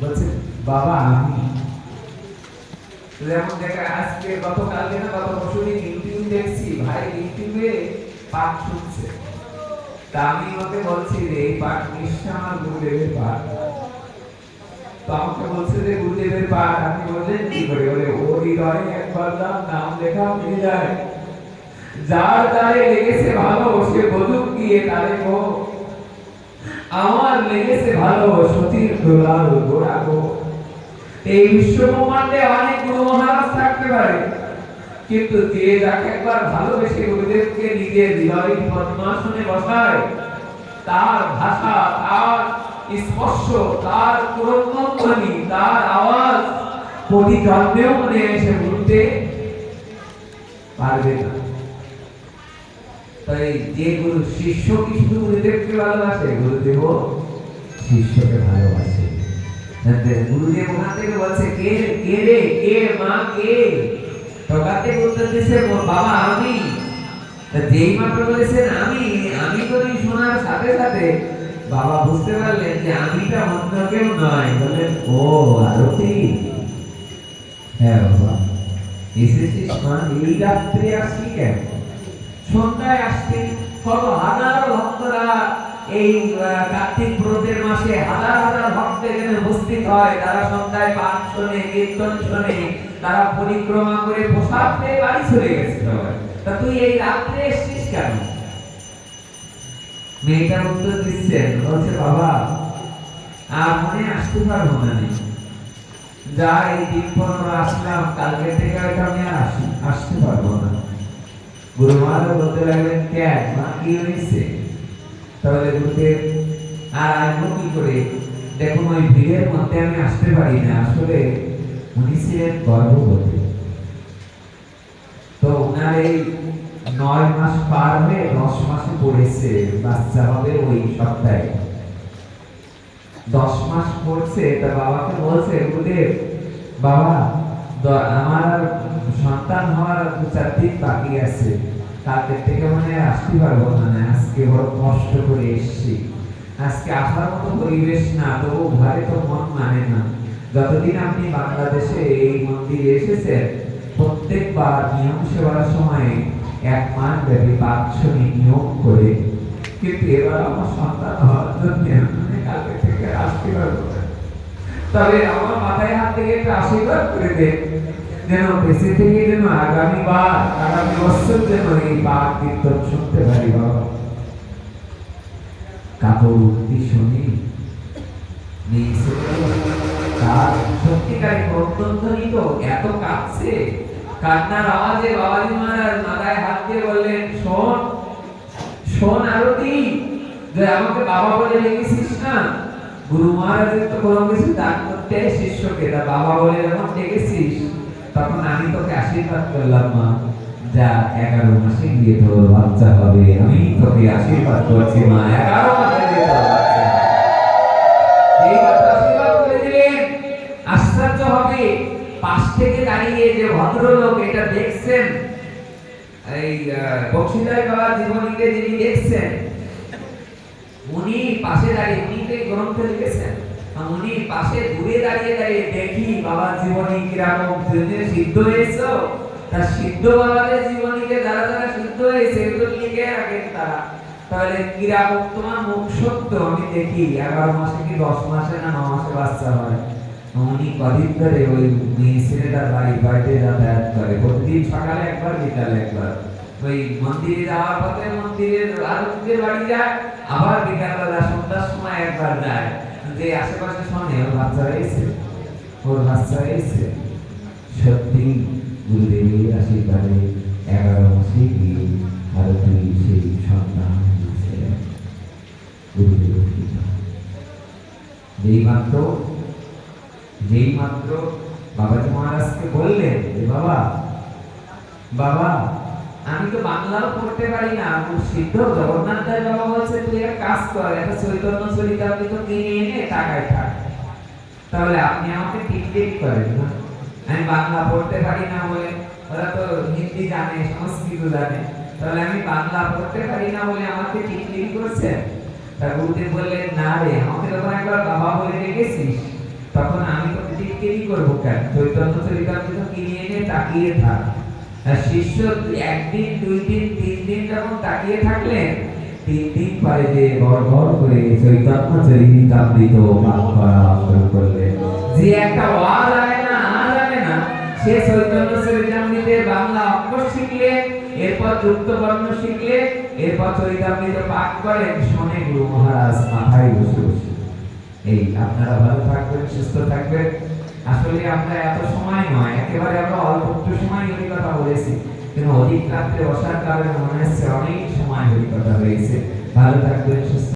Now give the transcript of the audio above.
বলছে বাবা আমি যেমন দেখা আজকে গতকালকে না গত বছরই ইউটিউব দেখছি ভাই ইউটিউবে পাঠ শুনছে তা আমি ওকে বলছি যে এই পাঠ নিশ্চয় আমার গুরুদেবের পাঠ তো আমাকে বলছে যে গুরুদেবের পাঠ আপনি বললেন কি করে বলে ও হৃদয়ে একবার নাম লেখা হয়ে যায় যার দ্বারে লেগেছে ভালো সে বলুক গিয়ে তারে গো আমার লেগেছে ভালো সতীর দোলার গোড়া গো এই বিশ্ব ব্রহ্মাণ্ডে অনেক গুরু মহারাজ থাকতে পারে কিন্তু যে যাকে একবার ভালোবেসে গুরুদেবকে নিজের হৃদয়ের পদ্মাসনে বসায় তার ভাষা তার স্পর্শ তার ক্রন্দনধ্বনি তার আওয়াজ কোটি জন্মেও মনে এসে ভুলতে পারবে না তাই যে গুরু শিষ্য কি শুধু গুরুদেবকে ভালোবাসে গুরুদেব শিষ্যকে ভালোবাসে গুরুদেব ওখান থেকে বলছে কে কে রে কে মা কে তোকাতে উত্তর দিছে বাবা আমি যেই মাত্র বলেছেন আমি আমি করে শোনার সাথে সাথে বাবা বুঝতে পারলেন যে আমিটা অন্য কেউ নয় বলেন ও আরতি হ্যাঁ বাবা এসেছিস মা এই রাত্রে আসলি কেন সন্ধ্যায় আসতে কত হাজার ভক্তরা এই কার্তিক ব্রতের মাসে হাজার হাজার ভক্ত এখানে উপস্থিত হয় তারা সন্ধ্যায় পাঠ শোনে কীর্তন শোনে তারা পরিক্রমা করে প্রসাদ পেয়ে বাড়ি চলে গেছে তা তুই এই রাত্রে এসেছিস কেন মেয়েটা উত্তর দিচ্ছেন বলছে বাবা আর মনে আসতে পারবো না যা এই দিন পর আসলাম কালকে থেকে হয়তো আমি আর আসতে পারবো না গুরু মহারাজ বলতে লাগলেন কেন মা কি হয়েছে তাহলে গুরুদেব আর আসবো কি করে দেখুন ওই ভিড়ের মধ্যে আমি আসতে পারি না আসলে উনি ছিলেন গর্ভবতী তো ওনার এই 9 মাস পার হয়ে 10 মাসে পড়েছে বাচ্চা হবে ওই সপ্তাহে 10 মাস পড়ছে তা বাবাকে বলছে গুরুদেব বাবা আমার সন্তান হওয়ার 2-4 দিন বাকি আছে কালকে থেকে মনে আসতে পারবো না আজকে বড় কষ্ট করে এসেছি আজকে আসার মতো পরিবেশ না তবু ঘরে তো মন মানে না যতদিন আপনি বাংলাদেশে এই মন্দিরে এসেছেন প্রত্যেকবার নিয়ম সেবার সময় 1 মাস ব্যাপী পাঠশনী নিয়ম করে কিন্তু এবার আমার সন্তান হওয়ার জন্য কালকে থেকে আসতে পারবো না তবে আমার মাথায় হাত থেকে একটা আশীর্বাদ করে দেন যেন বেঁচে থেকে যেন আগামী বছর যেন এই পাঠ কীর্তন শুনতে পারি বাবা কাপড় উক্তি শুনি তার সত্যিকারী প্রত্যন্তনী তো এত কাঁদছে কান্নার আওয়াজে বাবাজি মহারাজ মাথায় হাত দিয়ে বললেন শোন শোন আরতি যে আমাকে বাবা বলে রেখেছিস না গুরু মহারাজের তো কোনো কিছু দান করতে শিষ্যকে তা বাবা বলে যখন ডেকেছিস তখন আমি তোকে আশীর্বাদ করলাম মা যা 11 মাসে গিয়ে তোর বাচ্চা হবে আমি তোকে আশীর্বাদ করছি মা 11 মাসে গিয়ে তোর বাচ্চা এই কথা আশীর্বাদ করে দিলেন আশ্চর্য হবে পাশ থেকে দাঁড়িয়ে যে ভদ্রলোক এটা দেখছেন এই বক্সিদার বাবা জীবনীতে যিনি দেখছেন উনি পাশে দাঁড়িয়ে উনি তো গ্রন্থ লিখেছেন উনি পাশে দূরে দাঁড়িয়ে দাঁড়িয়ে দেখি বাবা জীবনী কিরকম সিদ্ধ হয়েছে তার সিদ্ধ বাবাদের জীবনীকে যারা যারা সিদ্ধ হয়েছে এগুলো লিখে রাখেন তারা তাহলে কিরকম তোমার মুখ সত্য আমি দেখি 11 মাসে কি 10 মাসে না 9 মাসে বাচ্চা হয় উনি কদিন ধরে ওই ছেলেটার বাড়িতে যাতায়াত করে প্রতিদিন সকালে একবার বিকালে একবার ওই মন্দিরে যাওয়ার পথে মন্দিরের আরতিদের বাড়ি যায় আবার বিকালবেলা সন্ধ্যার সময় একবার যায় যে আশেপাশে শোনে ওর বাচ্চা হয়েছে সত্যি গুরুদেবের আশীর্বাদে 11 মাসে গিয়ে আরতি সেই সন্তান হয়েছে গুরুদেব যেই মাত্র বাবাজি মহারাজকে বললেন যে বাবা আমি তো বাংলাও পড়তে পারি না সিদ্ধ জগন্নাথ দাস বাবা বলছে তুই এক কাজ কর একটা চৈতন্য চরিতামৃত কিনে এনে টাকায় থাক তাহলে আপনি আমাকে টিকটিক করেন না আমি বাংলা পড়তে পারি না বলে ওরা তো হিন্দি জানে সংস্কৃত জানে তাহলে আমি বাংলা পড়তে পারি না বলে আমাকে টিকটিক করছে তা গুরুদেব বললেন না রে আমাকে যখন একবার বাবা বলে রেখেছিস তখন আমি তো টিটকিরি করবো কেন? চৈতন্য চরিতামৃত কিনে এনে তাকিয়ে থাক। আর শিষ্য একদিন, 2 দিন, 3 দিন যখন তাকিয়ে থাকলেন, 3 দিন পরে যে বড় বড় করে চৈতন্য চরিতামৃত পাঠ করা শুরু করলেন। যে একটা ওয়া জানে না, সে চৈতন্য চরিতামৃতের বাংলা অক্ষর শিখলেন, এরপর যুক্ত বর্ণ শিখলেন, এরপর চরিতামৃত পাঠ করেন, শোনে গুরু মহারাজ মাথায় বসে বসে। এই আপনারা ভালো থাকবেন, সুস্থ থাকবেন। আসলে আমরা এত সময় নয়, একেবারে আমরা অল্প একটু সময় হরি কথা বলেছি, কিন্তু অধিক রাত্রে বসার কারণে মনে হচ্ছে অনেক সময় হরি কথা হয়েছে। ভালো থাকবেন, সুস্থ